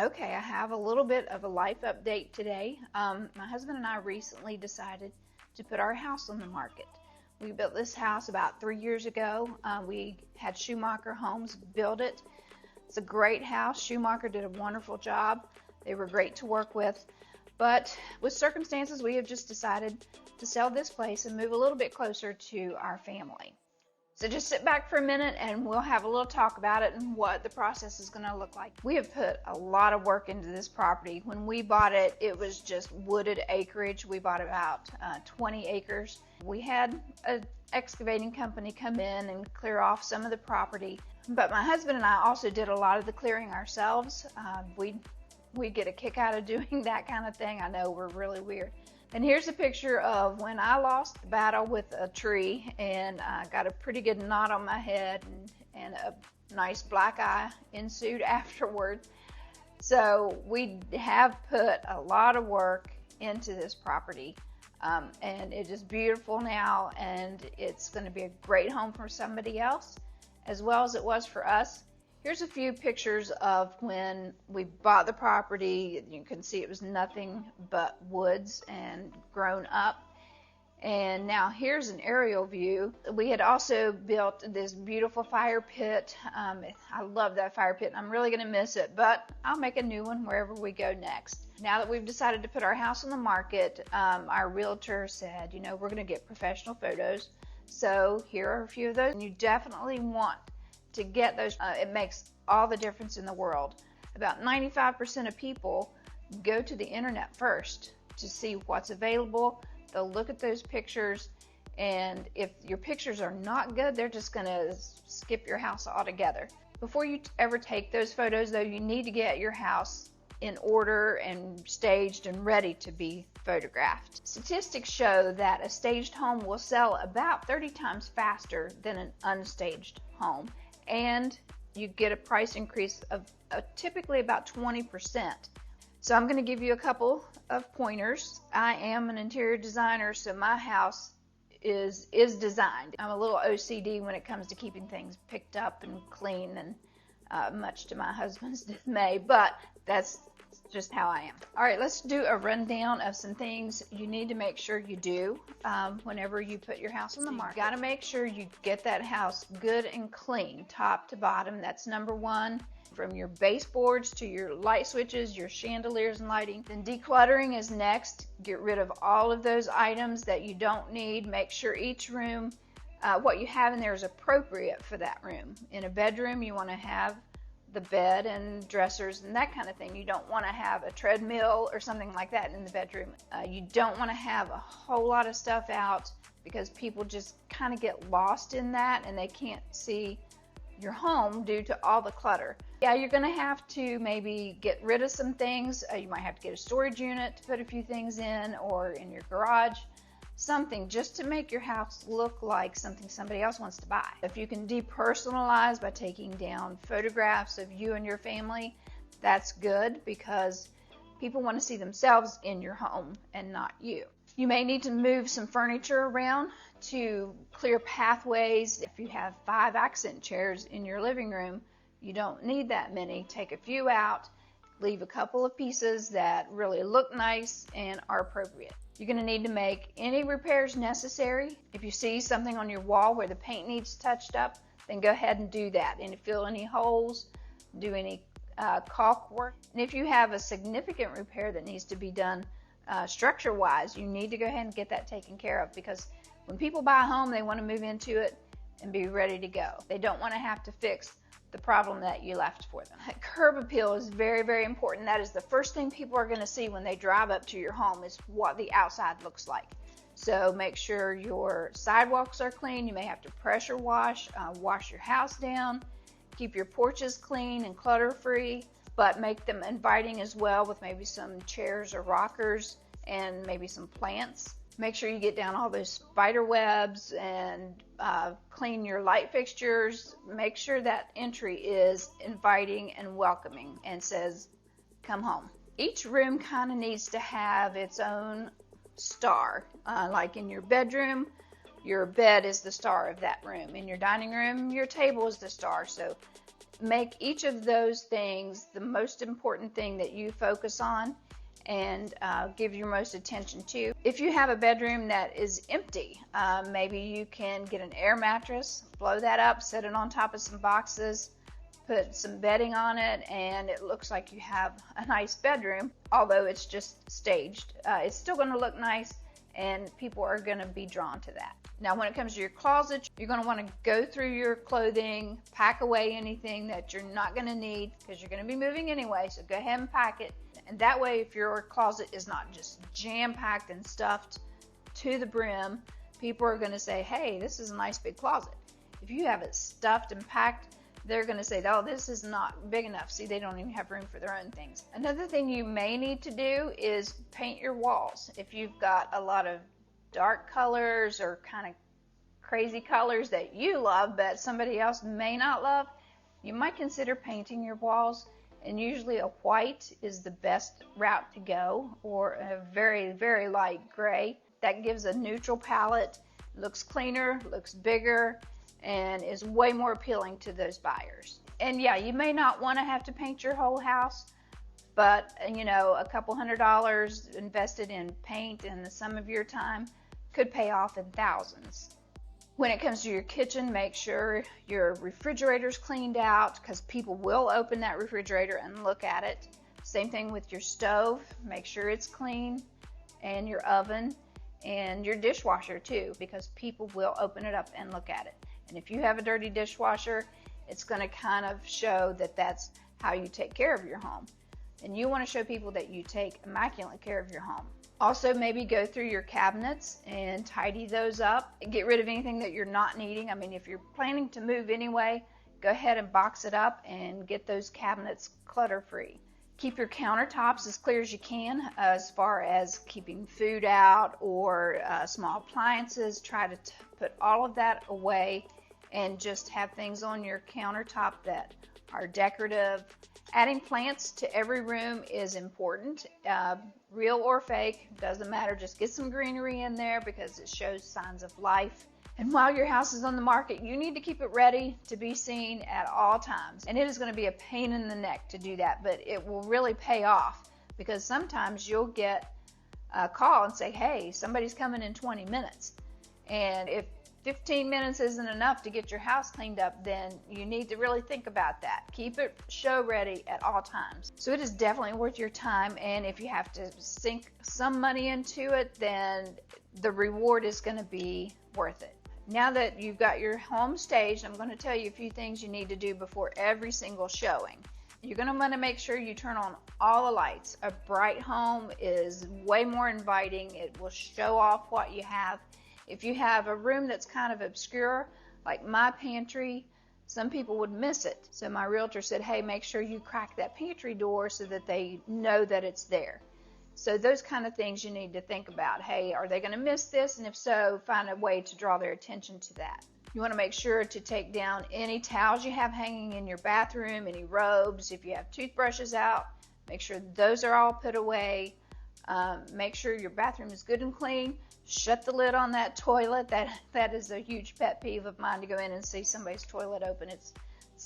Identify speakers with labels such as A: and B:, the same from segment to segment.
A: Okay, I have a little bit of a life update today. My husband and I recently decided to put our house on the market. We built this house about 3 years ago. We had Schumacher Homes build it. It's a great house. Schumacher did a wonderful job. They were great to work with. But with circumstances, we have just decided to sell this place and move a little bit closer to our family. So just sit back for a minute and we'll have a little talk about it and what the process is going to look like. We have put a lot of work into this property. When we bought it, it was just wooded acreage. We bought about 20 acres. We had an excavating company come in and clear off some of the property. But my husband and I also did a lot of the clearing ourselves. We get a kick out of doing that kind of thing. I know we're really weird. And here's a picture of when I lost the battle with a tree and I got a pretty good knot on my head and a nice black eye ensued afterward. So we have put a lot of work into this property and it is beautiful now, and it's going to be a great home for somebody else as well as it was for us. Here's a few pictures of when we bought the property. You can see it was nothing but woods and grown up. And now here's an aerial view. We had also built this beautiful fire pit. I love that fire pit. I'm really going to miss it, but I'll make a new one wherever we go next. Now that we've decided to put our house on the market, our realtor said, you know, we're going to get professional photos. So here are a few of those. And you definitely want to get those. It makes all the difference in the world. About 95% of people go to the internet first to see what's available. They'll look at those pictures, and if your pictures are not good, they're just going to skip your house altogether. Before you ever take those photos, though, you need to get your house in order and staged and ready to be photographed. Statistics show that a staged home will sell about 30 times faster than an unstaged home, and you get a price increase of typically about 20%. So I'm going to give you a couple of pointers. I am an interior designer, so my house is designed. I'm a little OCD when it comes to keeping things picked up and clean, and much to my husband's dismay, but that's just how I am. All right, let's do a rundown of some things you need to make sure you do whenever you put your house on the market. You got to make sure you get that house good and clean, top to bottom. That's number one. From your baseboards to your light switches, your chandeliers and lighting. Then decluttering is next. Get rid of all of those items that you don't need. Make sure each room, what you have in there is appropriate for that room. In a bedroom, you want to have the bed and dressers and that kind of thing. You don't want to have a treadmill or something like that in the bedroom. You don't want to have a whole lot of stuff out, because people just kind of get lost in that and they can't see your home due to all the clutter. Yeah, you're going to have to maybe get rid of some things. You might have to get a storage unit to put a few things in, or in your garage, something just to make your house look like something somebody else wants to buy. If you can depersonalize by taking down photographs of you and your family, that's good, because people want to see themselves in your home and not you. You may need to move some furniture around to clear pathways. If you have 5 accent chairs in your living room, you don't need that many. Take a few out, leave a couple of pieces that really look nice and are appropriate. You're going to need to make any repairs necessary. If you see something on your wall where the paint needs touched up, then go ahead and do that. And fill any holes, do any caulk work. And if you have a significant repair that needs to be done structure-wise, you need to go ahead and get that taken care of, because when people buy a home, they want to move into it and be ready to go. They don't want to have to fix the problem that you left for them. Curb appeal is very, very important. That is the first thing people are going to see when they drive up to your home, is what the outside looks like. So make sure your sidewalks are clean. You may have to pressure wash, wash your house down, keep your porches clean and clutter-free, but make them inviting as well, with maybe some chairs or rockers and maybe some plants. Make sure you get down all those spider webs and clean your light fixtures. Make sure that entry is inviting and welcoming and says, come home. Each room kind of needs to have its own star. Like in your bedroom, your bed is the star of that room. In your dining room, your table is the star. So Make each of those things the most important thing that you focus on and give your most attention to. If you have a bedroom that is empty, maybe you can get an air mattress, blow that up, set it on top of some boxes, put some bedding on it, and it looks like you have a nice bedroom, although it's just staged. It's still going to look nice, and people are going to be drawn to that. Now, when it comes to your closet, you're going to want to go through your clothing, pack away anything that you're not going to need, because you're going to be moving anyway, so go ahead and pack it. And that way, if your closet is not just jam-packed and stuffed to the brim, people are going to say, hey, this is a nice big closet. If you have it stuffed and packed, they're going to say, oh, this is not big enough. See, they don't even have room for their own things. Another thing you may need to do is paint your walls. If you've got a lot of dark colors or kind of crazy colors that you love but somebody else may not love, you might consider painting your walls. And usually a white is the best route to go, or a very, very light gray. That gives a neutral palette, looks cleaner, looks bigger, and is way more appealing to those buyers. And yeah, you may not want to have to paint your whole house, but you know, a couple $100 invested in paint in the sum of your time could pay off in thousands. When it comes to your kitchen, make sure your refrigerator's cleaned out, because people will open that refrigerator and look at it. Same thing with your stove, make sure it's clean, and your oven, and your dishwasher too, because people will open it up and look at it. And if you have a dirty dishwasher, it's going to kind of show that that's how you take care of your home. And you want to show people that you take immaculate care of your home. Also, maybe go through your cabinets and tidy those up. Get rid of anything that you're not needing. I mean, if you're planning to move anyway, go ahead and box it up and get those cabinets clutter-free. Keep your countertops as clear as you can as far as keeping food out or small appliances. Try to put all of that away and just have things on your countertop that are decorative. Adding plants to every room is important, real or fake, doesn't matter. Just get some greenery in there because it shows signs of life. And while your house is on the market, you need to keep it ready to be seen at all times. And it is going to be a pain in the neck to do that, but it will really pay off, because sometimes you'll get a call and say, hey, somebody's coming in 20 minutes. And if 15 minutes isn't enough to get your house cleaned up, then you need to really think about that. Keep it show ready at all times. So it is definitely worth your time, and if you have to sink some money into it, then the reward is going to be worth it. Now that you've got your home staged, I'm going to tell you a few things you need to do before every single showing. You're going to want to make sure you turn on all the lights. A bright home is way more inviting. It will show off what you have. If you have a room that's kind of obscure, like my pantry, some people would miss it. So my realtor said, hey, make sure you crack that pantry door so that they know that it's there. So those kind of things you need to think about. Hey, are they going to miss this? And if so, find a way to draw their attention to that. You want to make sure to take down any towels you have hanging in your bathroom, any robes. If you have toothbrushes out, make sure those are all put away. Make sure your bathroom is good and clean. Shut the lid on that toilet. That is a huge pet peeve of mine, to go in and see somebody's toilet open. It's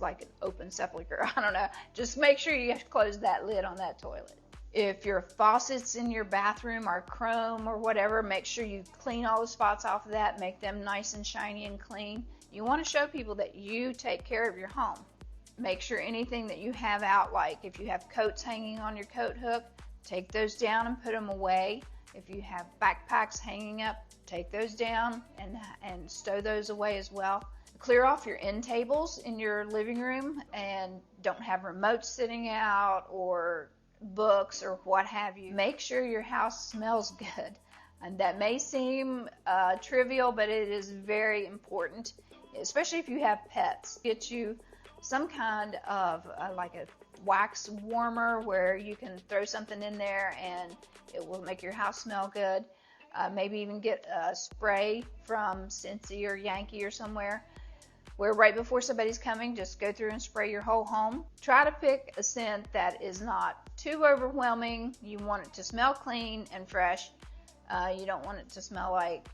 A: like an open sepulcher. I don't know. Just make sure you close that lid on that toilet. If your faucets in your bathroom are chrome or whatever, make sure you clean all the spots off of that. Make them nice and shiny and clean. You want to show people that you take care of your home. Make sure anything that you have out, like if you have coats hanging on your coat hook, take those down and put them away. If you have backpacks hanging up, take those down and stow those away as well. Clear off your end tables in your living room, and don't have remotes sitting out or books or what have you. Make sure your house smells good. And that may seem trivial, but it is very important, especially if you have pets. Get you some kind of like a wax warmer where you can throw something in there and it will make your house smell good. Maybe even get a spray from Scentsy or Yankee or somewhere, where right before somebody's coming, just go through and spray your whole home. Try to pick a scent that is not too overwhelming. You want it to smell clean and fresh. You don't want it to smell like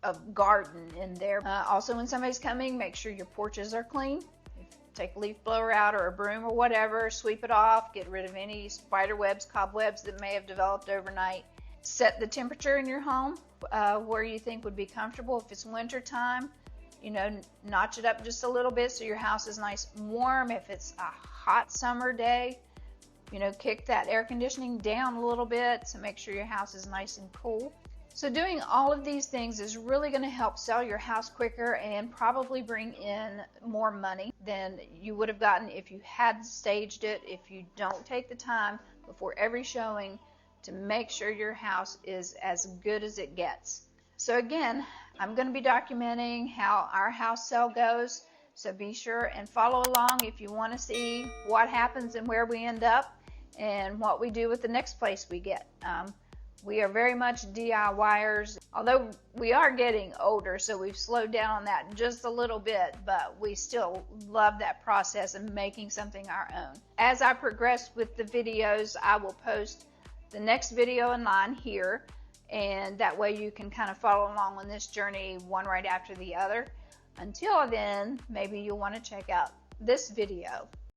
A: a garden in there. Also, when somebody's coming, make sure your porches are clean. take a leaf blower out or a broom or whatever, sweep it off, get rid of any spider webs, cobwebs that may have developed overnight. Set the temperature in your home where you think would be comfortable. If it's winter time, you know, notch it up just a little bit so your house is nice and warm. If it's a hot summer day, you know, kick that air conditioning down a little bit to make sure your house is nice and cool. So doing all of these things is really going to help sell your house quicker and probably bring in more money than you would have gotten if you had staged it, if you don't take the time before every showing to make sure your house is as good as it gets. So again, I'm going to be documenting how our house sale goes, so be sure and follow along if you want to see what happens and where we end up and what we do with the next place we get. We are very much DIYers, although we are getting older, so we've slowed down on that just a little bit, but we still love that process of making something our own. As I progress with the videos, I will post the next video in line here, and that way you can kind of follow along on this journey one right after the other. Until then, maybe you'll want to check out this video.